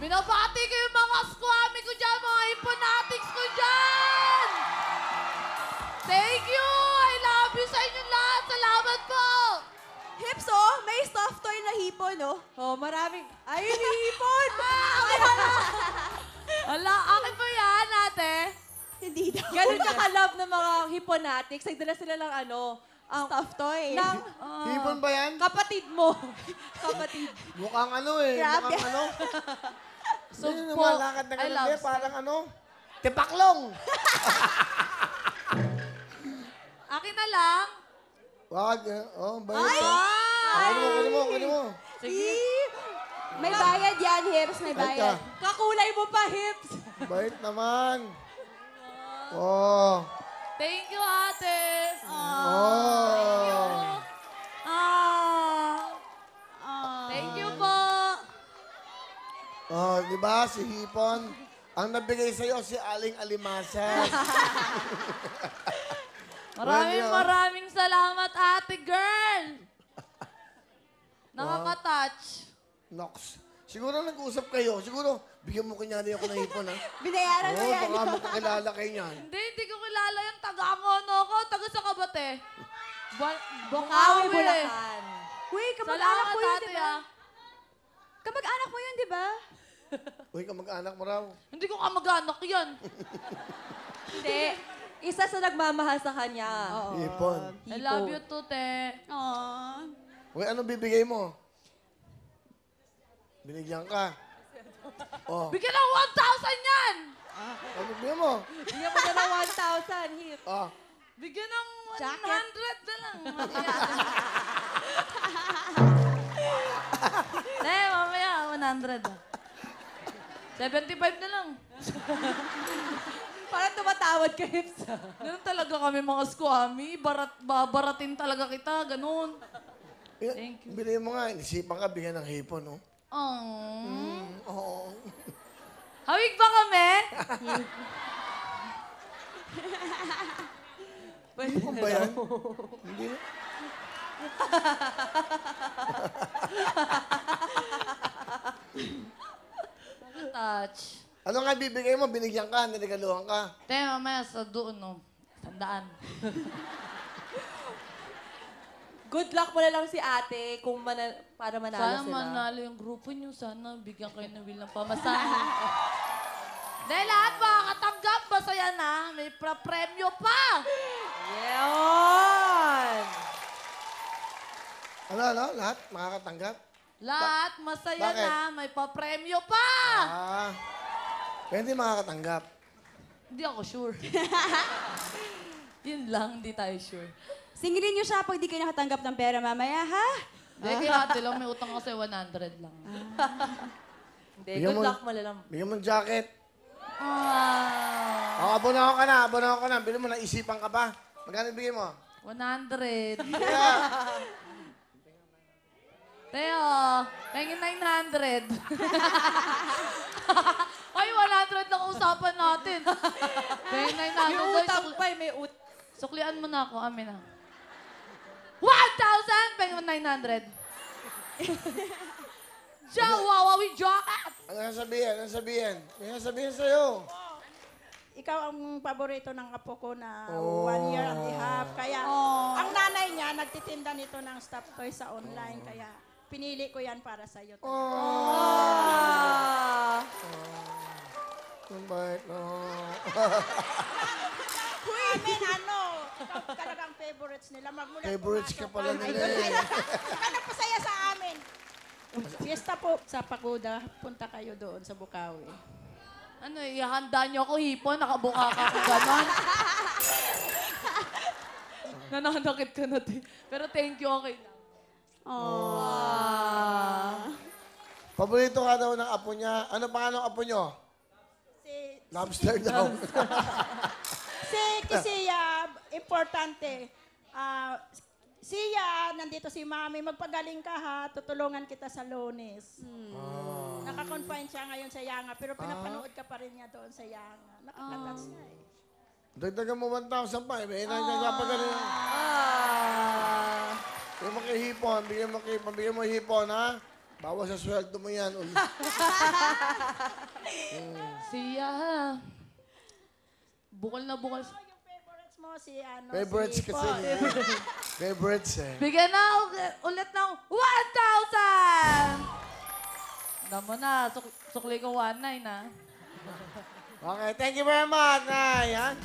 Binabati ko yung mga squammy ko dyan, mga hiponatics ko dyan! Thank you! I love you sa inyo lahat! Salamat po! Hips, oh, may stuffed toy na hipon, oh. Oh, maraming. Ayun yung hipon! Ay, hala! Ala, akin ba yan, ate? Hindi daw. Ganun ka-love ng mga hiponatics. Nagdala sila ng ano, Stuffed toy. ng Hipon ba yan? kapatid mo. Kapatid. Mukhang ano eh. Grabe. Mukhang ano. So, Hindi po, lumalakad na I ganun love eh. Parang ano. Tipaklong. Akin na lang. Wag. Oh, bayad Ay! ka. Kunin mo. Sige. May bayad yan, Hips. May Bayad bayad. ka. Kakulay mo pa, hips. Bayad naman. Oh. Thank you, ate. Oh. Thank you po. Oh, di ba si Hipon? Ang nabigay sa'yo si Aling Alimasas. Maraming salamat, ate girl. Nakaka-touch. Nox. Siguro nag-usap kayo. Siguro, bigyan mo kunyari ako ng hipon, ha? Binayaran mo Oo, yan. baka magkakilala kayo niyan. Hindi ko kilala yung taga-Angono ko. Taga sa Kabate. Bukawi, Bukawi. Bulacan. Uy, kamag-anak Salamat, mo yun, ate, di ba? ah. Kamag-anak mo yun, di ba? Uy, kamag-anak mo raw. Hindi ko kamag-anak yan. Hindi. Isa sa nagmamahal sa kanya. Hipon. I love you too, te. Aww. Uy, ano bibigay mo? Binigyan ka. Oh, Bigyan ng 1,000 yan! ano bibigyan mo? Bigyan mo na ng 1,000, hips. Oh, Bigyan ng 100 Jacket. na lang. Mamaya 100. 75 na lang. Parang tumatawad ka, hips. Ganun talaga kami mga squammy. Babaratin talaga kita. Ganun. Thank you. Bilhin mo nga. Inisipan ka, bigyan ng hipon, no? Oh. Oo. Hawig ba kami? Hipon ba yan? Hindi na. Touch. Ano nga bibigay mo? Binigyan ka, niligaluhan ka. Te, mamaya sa doon, no? Tandaan. Good luck mo na lang si ate kung para manalo Sana sila. manalo yung grupo niyo. Sana bigyan kayo ng will ng pamasahe. Dahil lahat makakatanggap, masaya na. May premyo pa! Yan! Ano? Lahat? Makakatanggap? Lahat, masaya Bakit? na. May papremyo pa! Ah. Kaya hindi makakatanggap. Hindi ako sure. Yun lang, hindi tayo sure. Singilin niyo siya pag di kayo nakatanggap ng pera mamaya, ha? Hindi, kaya ate lang may utang kasi 100 lang. Hindi, Bigyan good mo- luck mo na lang. Bigyan mo ng jacket. Ah, Oh, abonaho ka na. Bilhin mo, naisipan ka pa. Magkano bigay mo? 100. Kaya, Teo, pengin 900. Ay, 100 lang usapan natin. Pengin 900. May Ay, utang pa, may utang. Suklian mo na ako, amin na. 1,000! Pengin mo 900. Wawawi jacket! ano sasabihin? May sasabihin sa'yo. Ikaw ang paborito ng apo ko na Oh. 1 year and a half. Kaya ang nanay niya nagtitinda nito ng stuffed toy sa online. Kaya pinili ko yan para sa'yo. Ang bait, no? Amin, ikaw talagang favorites nila. Magmula Favorites ka pala Ay, nila eh. Ikaw nagpasaya sa amin. Fiesta po sa Pakuda. Punta kayo doon sa Bukawi. Ano, ihanda niyo ako hipon, nakabuka ka ako ganon. Nananakit ka na, te. Pero thank you, okay lang. Paborito ka daw ng apo niya. Ano pangalan ng apo niyo? Si, Lobster daw. kasi importante. Siya, nandito si Mami, magpagaling ka ha, tutulungan kita sa Lunes. Naka-confine siya ngayon sa Yanga, pero pinapanood ka pa rin niya doon sa Yanga. Nakakatats niya eh. Dagdagan mo 1,000 pa eh. May nagpapagaling. Bigyan mo kay hipon. Bigyan mo hipon, ha? Bawas sa sweldo mo yan. Siya. Bukol na bukol. Oh, yung favorites mo, si ano, Favorites si kasi Paul. niya. Favorites eh. Bigyan na ulit ng 1,000! Alam mo na, sukli ko 1,900 na. Okay, thank you very much, Nay. Ha?